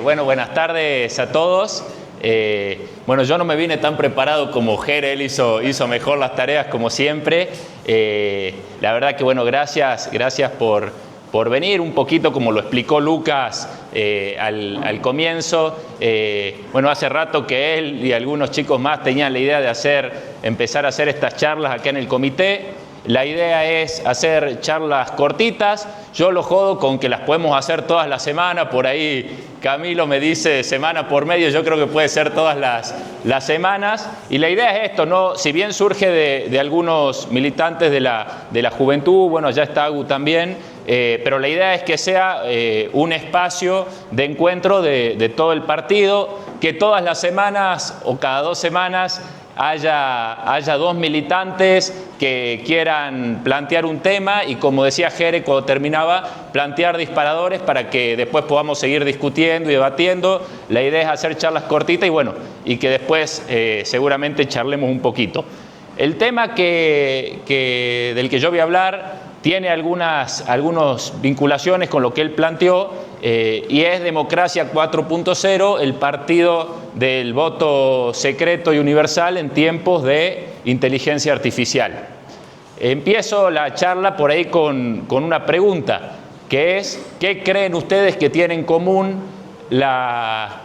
Bueno, buenas tardes a todos. Bueno, yo no me vine tan preparado como Jere, él hizo mejor las tareas como siempre. La verdad que, bueno, gracias por venir un poquito como lo explicó Lucas al comienzo. Bueno, hace rato que él y algunos chicos más tenían la idea de empezar a hacer estas charlas acá en el comité. La idea es hacer charlas cortitas. Yo lo jodo con que las podemos hacer todas las semanas. Por ahí Camilo me dice semana por medio. Yo creo que puede ser todas las semanas. Y la idea es esto, ¿no? Si bien surge de algunos militantes de la juventud, bueno, ya está Agu también, pero la idea es que sea un espacio de encuentro de todo el partido, que todas las semanas o cada 2 semanas haya 2 militantes que quieran plantear un tema y, como decía Jere cuando terminaba, plantear disparadores para que después podamos seguir discutiendo y debatiendo. La idea es hacer charlas cortitas y que después seguramente charlemos un poquito. El tema del que yo voy a hablar tiene algunas vinculaciones con lo que él planteó y es Democracia 4.0, el partido del voto secreto y universal en tiempos de inteligencia artificial. Empiezo la charla por ahí con una pregunta, que es: ¿qué creen ustedes que tiene en común la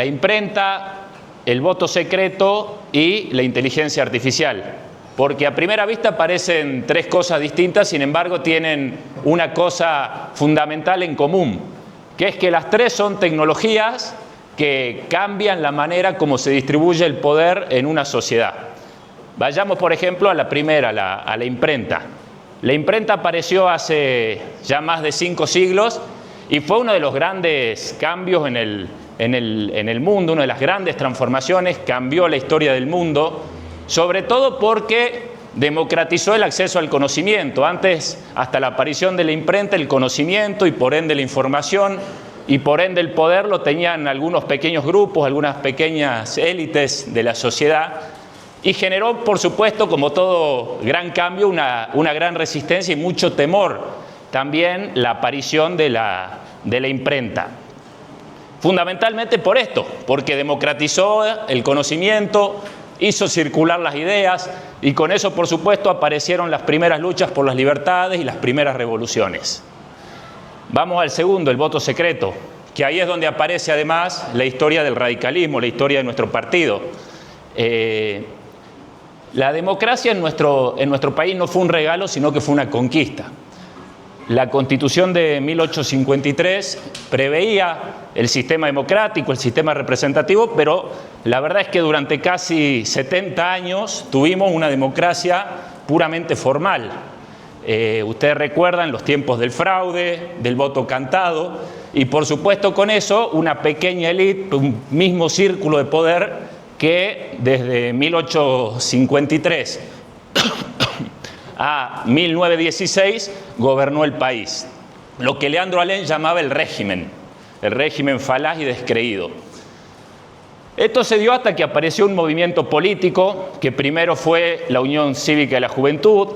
imprenta, el voto secreto y la inteligencia artificial? Porque a primera vista parecen 3 cosas distintas, sin embargo tienen una cosa fundamental en común, que es que las 3 son tecnologías que cambian la manera como se distribuye el poder en una sociedad. Vayamos, por ejemplo, a la primera, a la imprenta. La imprenta apareció hace ya más de 5 siglos y fue uno de los grandes cambios en el mundo, una de las grandes transformaciones, cambió la historia del mundo, sobre todo porque democratizó el acceso al conocimiento. Antes, hasta la aparición de la imprenta, el conocimiento y por ende la información y por ende el poder lo tenían algunos pequeños grupos, algunas pequeñas élites de la sociedad, y generó, por supuesto, como todo gran cambio, una gran resistencia y mucho temor. También la aparición de la imprenta. Fundamentalmente por esto, porque democratizó el conocimiento, hizo circular las ideas y con eso, por supuesto, aparecieron las primeras luchas por las libertades y las primeras revoluciones. Vamos al segundo, el voto secreto, que ahí es donde aparece además la historia del radicalismo, la historia de nuestro partido. La democracia en nuestro país no fue un regalo, sino que fue una conquista. La Constitución de 1853 preveía el sistema democrático, el sistema representativo, pero la verdad es que durante casi 70 años tuvimos una democracia puramente formal. Ustedes recuerdan los tiempos del fraude, del voto cantado, y por supuesto con eso una pequeña élite, un mismo círculo de poder que desde 1853 a 1916 gobernó el país, lo que Leandro Alem llamaba el régimen falaz y descreído. Esto se dio hasta que apareció un movimiento político que primero fue la Unión Cívica de la Juventud,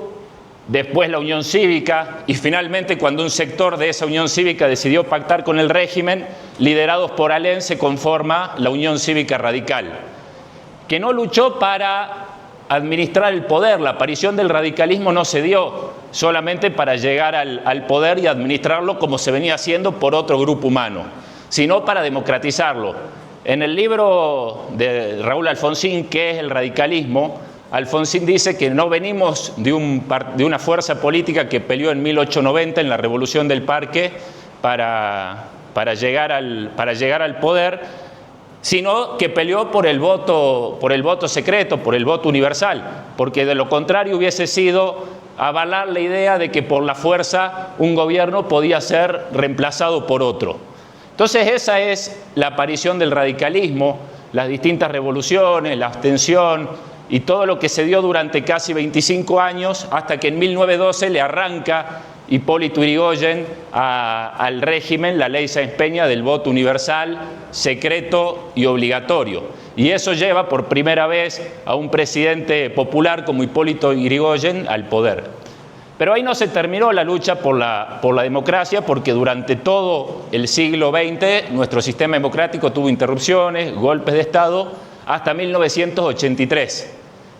después la Unión Cívica y finalmente, cuando un sector de esa Unión Cívica decidió pactar con el régimen, liderados por Alem, se conforma la Unión Cívica Radical, que no luchó para administrar el poder. La aparición del radicalismo no se dio solamente para llegar al poder y administrarlo como se venía haciendo por otro grupo humano, sino para democratizarlo. En el libro de Raúl Alfonsín, ¿Qué es el radicalismo?, Alfonsín dice que no venimos de una fuerza política que peleó en 1890 en la Revolución del Parque para llegar al poder, sino que peleó por el voto secreto, por el voto universal, porque de lo contrario hubiese sido avalar la idea de que por la fuerza un gobierno podía ser reemplazado por otro. Entonces esa es la aparición del radicalismo, las distintas revoluciones, la abstención y todo lo que se dio durante casi 25 años, hasta que en 1912 le arranca Hipólito Yrigoyen al régimen la ley Sáenz Peña del voto universal, secreto y obligatorio. Y eso lleva por primera vez a un presidente popular como Hipólito Yrigoyen al poder. Pero ahí no se terminó la lucha por la democracia, porque durante todo el siglo XX nuestro sistema democrático tuvo interrupciones, golpes de Estado, hasta 1983,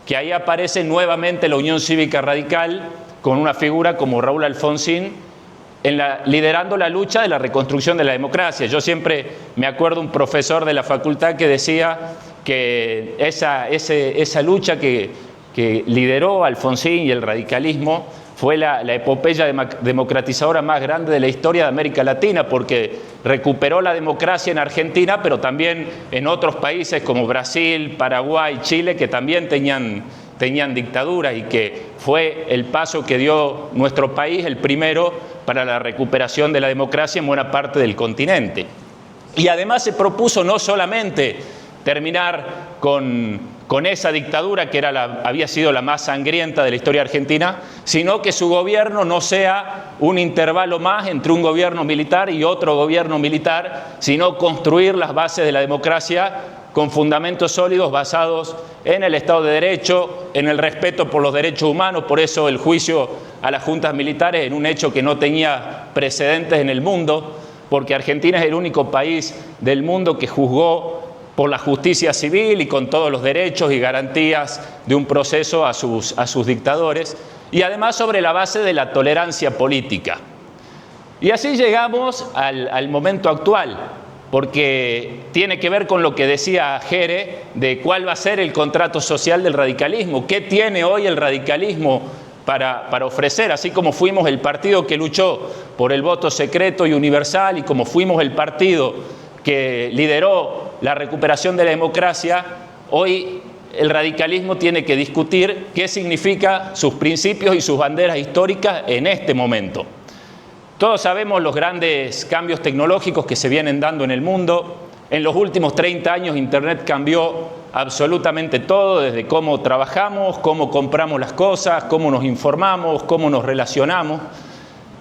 que ahí aparece nuevamente la Unión Cívica Radical con una figura como Raúl Alfonsín, liderando la lucha de la reconstrucción de la democracia. Yo siempre me acuerdo un profesor de la facultad que decía que esa lucha que lideró Alfonsín y el radicalismo fue la epopeya democratizadora más grande de la historia de América Latina, porque recuperó la democracia en Argentina, pero también en otros países como Brasil, Paraguay, Chile, que también tenían dictaduras, y que fue el paso que dio nuestro país, el primero, para la recuperación de la democracia en buena parte del continente. Y además se propuso no solamente terminar con esa dictadura que había sido la más sangrienta de la historia argentina, sino que su gobierno no sea un intervalo más entre un gobierno militar y otro gobierno militar, sino construir las bases de la democracia con fundamentos sólidos basados en el Estado de Derecho, en el respeto por los derechos humanos. Por eso el juicio a las juntas militares, en un hecho que no tenía precedentes en el mundo, porque Argentina es el único país del mundo que juzgó por la justicia civil y con todos los derechos y garantías de un proceso a sus dictadores, y además sobre la base de la tolerancia política. Y así llegamos al momento actual, porque tiene que ver con lo que decía Jere de cuál va a ser el contrato social del radicalismo, qué tiene hoy el radicalismo para ofrecer, así como fuimos el partido que luchó por el voto secreto y universal, y como fuimos el partido que lideró la recuperación de la democracia. Hoy el radicalismo tiene que discutir qué significa sus principios y sus banderas históricas en este momento. Todos sabemos los grandes cambios tecnológicos que se vienen dando en el mundo. En los últimos 30 años Internet cambió absolutamente todo, desde cómo trabajamos, cómo compramos las cosas, cómo nos informamos, cómo nos relacionamos.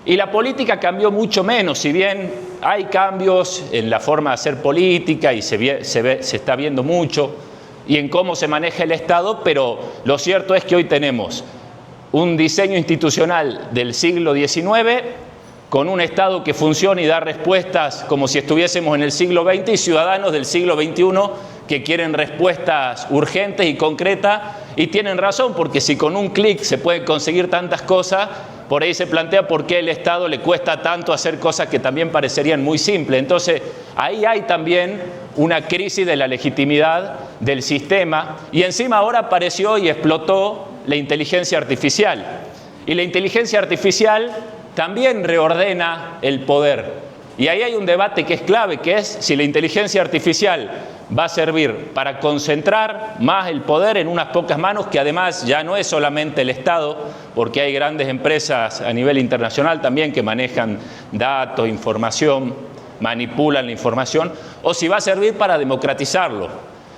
Y la política cambió mucho menos, si bien hay cambios en la forma de hacer política y se está viendo mucho, y en cómo se maneja el Estado, pero lo cierto es que hoy tenemos un diseño institucional del siglo XIX con un Estado que funciona y da respuestas como si estuviésemos en el siglo XX, y ciudadanos del siglo XXI que quieren respuestas urgentes y concretas, y tienen razón, porque si con un clic se pueden conseguir tantas cosas, por ahí se plantea por qué el Estado le cuesta tanto hacer cosas que también parecerían muy simples. Entonces, ahí hay también una crisis de la legitimidad del sistema, y encima ahora apareció y explotó la inteligencia artificial. Y la inteligencia artificial también reordena el poder. Y ahí hay un debate que es clave, que es si la inteligencia artificial va a servir para concentrar más el poder en unas pocas manos, que además ya no es solamente el Estado, porque hay grandes empresas a nivel internacional también que manejan datos, información, manipulan la información, o si va a servir para democratizarlo.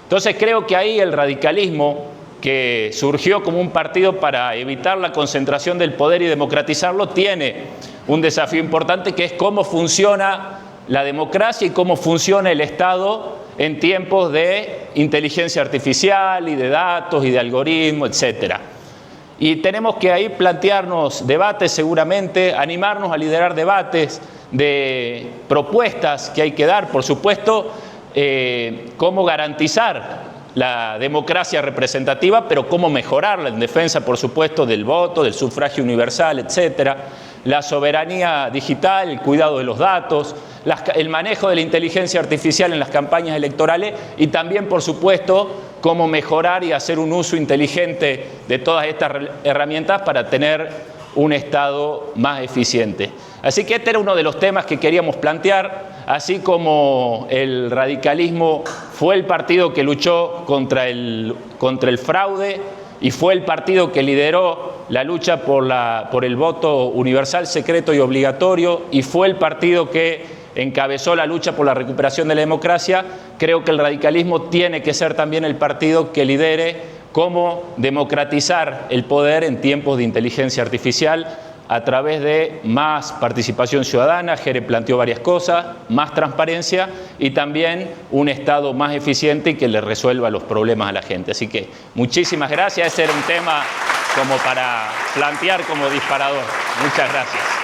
Entonces creo que ahí el radicalismo, que surgió como un partido para evitar la concentración del poder y democratizarlo, tiene un desafío importante, que es cómo funciona la democracia y cómo funciona el Estado en tiempos de inteligencia artificial y de datos y de algoritmos, etc. Y tenemos que ahí plantearnos debates, seguramente, animarnos a liderar debates de propuestas que hay que dar, por supuesto, cómo garantizar la democracia representativa, pero cómo mejorarla en defensa, por supuesto, del voto, del sufragio universal, etcétera, la soberanía digital, el cuidado de los datos, el manejo de la inteligencia artificial en las campañas electorales, y también, por supuesto, cómo mejorar y hacer un uso inteligente de todas estas herramientas para tener un Estado más eficiente. Así que este era uno de los temas que queríamos plantear. Así como el radicalismo fue el partido que luchó contra el fraude y fue el partido que lideró la lucha por el voto universal, secreto y obligatorio, y fue el partido que encabezó la lucha por la recuperación de la democracia, creo que el radicalismo tiene que ser también el partido que lidere cómo democratizar el poder en tiempos de inteligencia artificial, a través de más participación ciudadana. Jere planteó varias cosas, más transparencia y también un Estado más eficiente y que le resuelva los problemas a la gente. Así que muchísimas gracias, ese era un tema como para plantear como disparador. Muchas gracias.